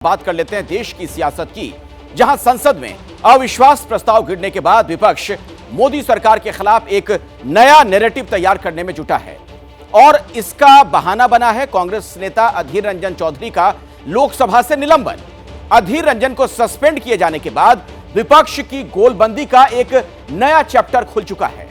बात कर लेते हैं देश की सियासत की, जहां संसद में अविश्वास प्रस्ताव गिरने के बाद विपक्ष मोदी सरकार के खिलाफ एक नया नैरेटिव तैयार करने में जुटा है और इसका बहाना बना है कांग्रेस नेता अधीर रंजन चौधरी का लोकसभा से निलंबन। अधीर रंजन को सस्पेंड किए जाने के बाद विपक्ष की गोलबंदी का एक नया चैप्टर खुल चुका है।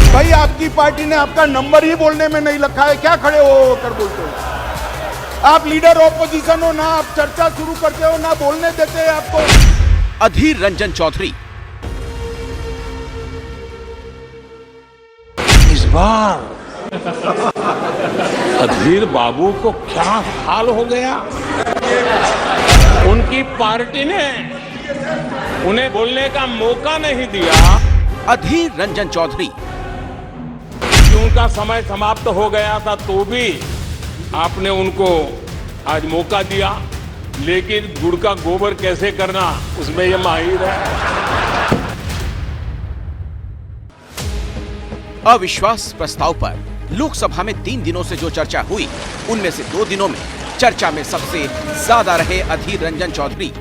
भाई आपकी पार्टी ने आपका नंबर ही बोलने में नहीं रखा है, क्या खड़े हो कर बोलते हो? आप लीडर ऑपोजिशन हो ना, आप चर्चा शुरू करते हो ना, बोलने देते हैं आपको। अधीर रंजन चौधरी इस बार अधीर बाबू को क्या हाल हो गया, उनकी पार्टी ने उन्हें बोलने का मौका नहीं दिया। अधीर रंजन चौधरी उनका समय समाप्त हो गया था तो भी आपने उनको आज मौका दिया, लेकिन गुड़ का गोबर कैसे करना उसमें ये माहिर है। अविश्वास प्रस्ताव पर लोकसभा में 3 दिनों से जो चर्चा हुई, उनमें से 2 दिनों में चर्चा में सबसे ज्यादा रहे अधीर रंजन चौधरी।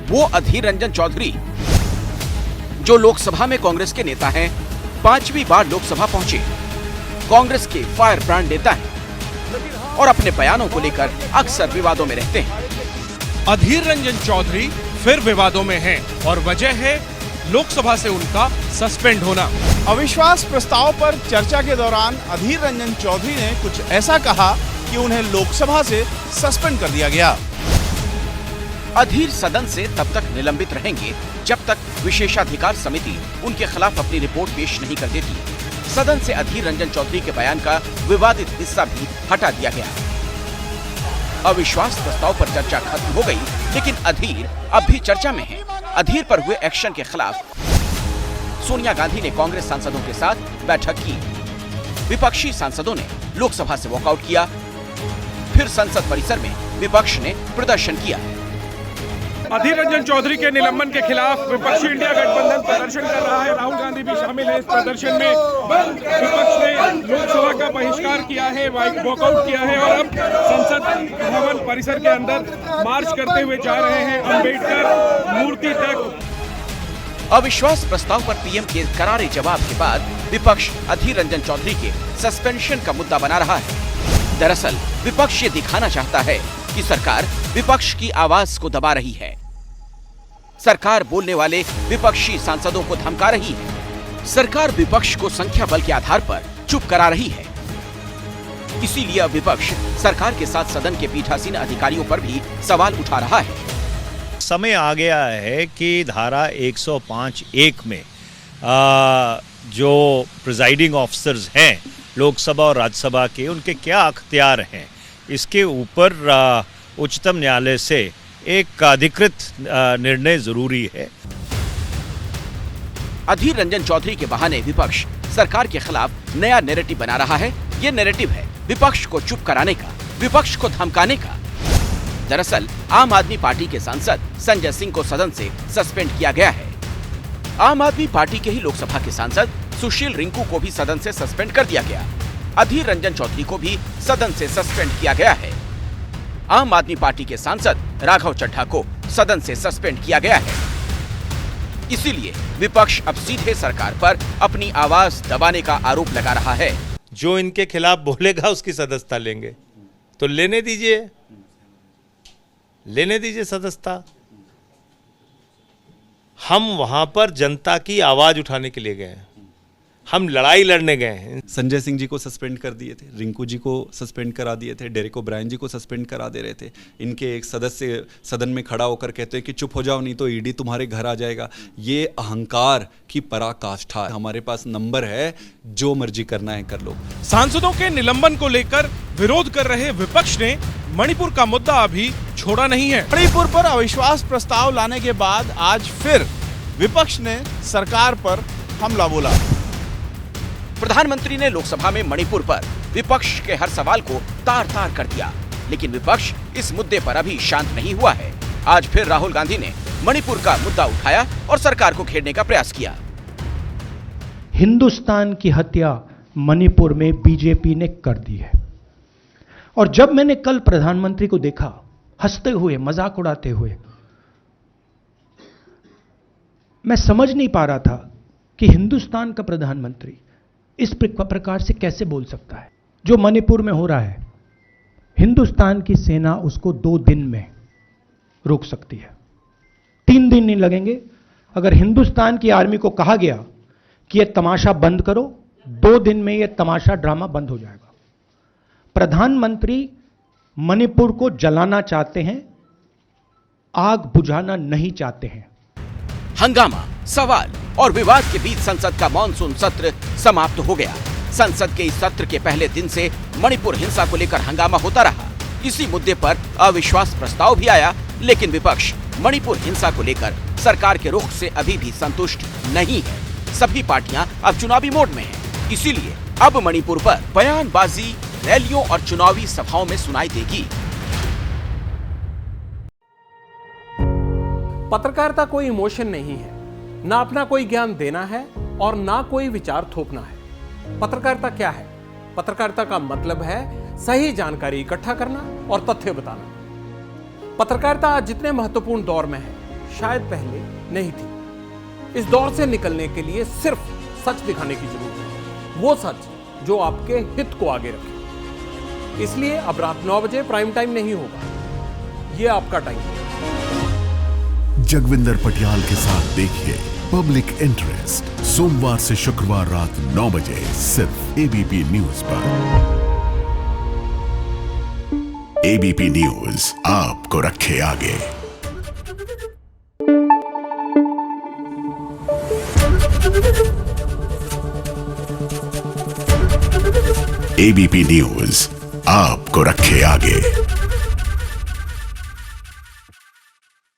वो अधीर रंजन चौधरी जो लोकसभा में कांग्रेस के नेता हैं, 5वीं बार लोकसभा पहुंचे, कांग्रेस के फायर ब्रांड नेता हैं और अपने बयानों को लेकर अक्सर विवादों में रहते हैं। अधीर रंजन चौधरी फिर विवादों में हैं और वजह है लोकसभा से उनका सस्पेंड होना। अविश्वास प्रस्ताव पर चर्चा के दौरान अधीर रंजन चौधरी ने कुछ ऐसा कहा कि उन्हें लोकसभा से सस्पेंड कर दिया गया। अधीर सदन से तब तक निलंबित रहेंगे जब तक विशेषाधिकार समिति उनके खिलाफ अपनी रिपोर्ट पेश नहीं कर देती। सदन से अधीर रंजन चौधरी के बयान का विवादित हिस्सा भी हटा दिया गया। अविश्वास प्रस्ताव पर चर्चा खत्म हो गई, लेकिन अधीर अब भी चर्चा में है। अधीर पर हुए एक्शन के खिलाफ सोनिया गांधी ने कांग्रेस सांसदों के साथ बैठक की। विपक्षी सांसदों ने लोकसभा से वॉकआउट किया। फिर संसद परिसर में विपक्ष ने प्रदर्शन किया। अधीर रंजन चौधरी के निलंबन के खिलाफ विपक्षी इंडिया गठबंधन प्रदर्शन कर रहा है। राहुल गांधी भी शामिल है इस प्रदर्शन में। विपक्ष ने लोकसभा का बहिष्कार किया है, वॉकआउट किया है और अब संसद भवन परिसर के अंदर मार्च करते हुए जा रहे हैं अंबेडकर मूर्ति तक। अविश्वास प्रस्ताव पर पीएम के करारे जवाब के बाद विपक्ष अधीर रंजन चौधरी के सस्पेंशन का मुद्दा बना रहा है। दरअसल विपक्ष ये दिखाना चाहता है कि सरकार विपक्ष की आवाज को दबा रही है। सरकार बोलने वाले विपक्षी सांसदों को धमका रही है। सरकार विपक्ष को संख्या बल के आधार पर चुप करा रही है। इसीलिए अब विपक्ष सरकार के साथ सदन के पीठासीन अधिकारियों पर भी सवाल उठा रहा है। समय आ गया है कि धारा 105(1) में जो प्रिजाइडिंग ऑफिसर्स हैं लोकसभा और राज्यसभा के, उनके क्या अख्तियार हैं, इसके ऊपर उच्चतम न्यायालय से एक अधिकृत निर्णय जरूरी है। अधीर रंजन चौधरी के बहाने विपक्ष सरकार के खिलाफ नया नैरेटिव बना रहा है। ये नैरेटिव है विपक्ष को चुप कराने का, विपक्ष को धमकाने का। दरअसल आम आदमी पार्टी के सांसद संजय सिंह को सदन से सस्पेंड किया गया है। आम आदमी पार्टी के ही लोकसभा के सांसद सुशील रिंकू को भी सदन से सस्पेंड कर दिया गया। अधीर रंजन चौधरी को भी सदन से सस्पेंड किया गया है। आम आदमी पार्टी के सांसद राघव चड्ढा को सदन से सस्पेंड किया गया है। इसीलिए विपक्ष अब सीधे सरकार पर अपनी आवाज दबाने का आरोप लगा रहा है। जो इनके खिलाफ बोलेगा उसकी सदस्यता लेंगे, तो लेने दीजिए सदस्यता। हम वहां पर जनता की आवाज उठाने के लिए गए हैं, हम लड़ाई लड़ने गए हैं। संजय सिंह जी को सस्पेंड कर दिए थे, रिंकू जी को सस्पेंड करा दिए थे, डेरेक ओब्रायन जी को सस्पेंड करा दे रहे थे। इनके एक सदस्य सदन में खड़ा होकर कहते हैं कि चुप हो जाओ नहीं तो ईडी तुम्हारे घर आ जाएगा। ये अहंकार की पराकाष्ठा है। हमारे पास नंबर है, जो मर्जी करना है कर लो। सांसदों के निलंबन को लेकर विरोध कर रहे विपक्ष ने मणिपुर का मुद्दा अभी छोड़ा नहीं है। मणिपुर पर अविश्वास प्रस्ताव लाने के बाद आज फिर विपक्ष ने सरकार पर हमला बोला। प्रधानमंत्री ने लोकसभा में मणिपुर पर विपक्ष के हर सवाल को तार-तार कर दिया, लेकिन विपक्ष इस मुद्दे पर अभी शांत नहीं हुआ है। आज फिर राहुल गांधी ने मणिपुर का मुद्दा उठाया और सरकार को घेरने का प्रयास किया। हिंदुस्तान की हत्या मणिपुर में बीजेपी ने कर दी है। और जब मैंने कल प्रधानमंत्री को देखा हंसते हुए, मजाक उड़ाते हुए, मैं समझ नहीं पा रहा था कि हिंदुस्तान का प्रधानमंत्री इस प्रकार से कैसे बोल सकता है। जो मणिपुर में हो रहा है, हिंदुस्तान की सेना उसको 2 दिन में रोक सकती है, 3 दिन नहीं लगेंगे। अगर हिंदुस्तान की आर्मी को कहा गया कि यह तमाशा बंद करो, 2 दिन में यह तमाशा ड्रामा बंद हो जाएगा। प्रधानमंत्री मणिपुर को जलाना चाहते हैं, आग बुझाना नहीं चाहते हैं। हंगामा, सवाल और विवाद के बीच संसद का मॉनसून सत्र समाप्त हो गया। संसद के इस सत्र के पहले दिन से मणिपुर हिंसा को लेकर हंगामा होता रहा। इसी मुद्दे पर अविश्वास प्रस्ताव भी आया, लेकिन विपक्ष मणिपुर हिंसा को लेकर सरकार के रुख से अभी भी संतुष्ट नहीं है। सभी पार्टियां अब चुनावी मोड में हैं, इसीलिए अब मणिपुर पर बयानबाजी, रैलियों और चुनावी सभाओं में सुनाई देगी। पत्रकारिता कोई इमोशन नहीं है, ना अपना कोई ज्ञान देना है और ना कोई विचार थोपना है। पत्रकारिता क्या है? पत्रकारिता का मतलब है सही जानकारी इकट्ठा करना और तथ्य बताना। पत्रकारिता आज जितने महत्वपूर्ण दौर में है, शायद पहले नहीं थी। इस दौर से निकलने के लिए सिर्फ सच दिखाने की जरूरत है, वो सच जो आपके हित को आगे रखे। इसलिए अब रात 9 बजे प्राइम टाइम नहीं होगा, ये आपका टाइम है। जगविंदर पटियाल के साथ देखिए पब्लिक इंटरेस्ट, सोमवार से शुक्रवार रात 9 बजे सिर्फ एबीपी न्यूज पर। एबीपी न्यूज आपको रखे आगे। एबीपी न्यूज आपको रखे आगे।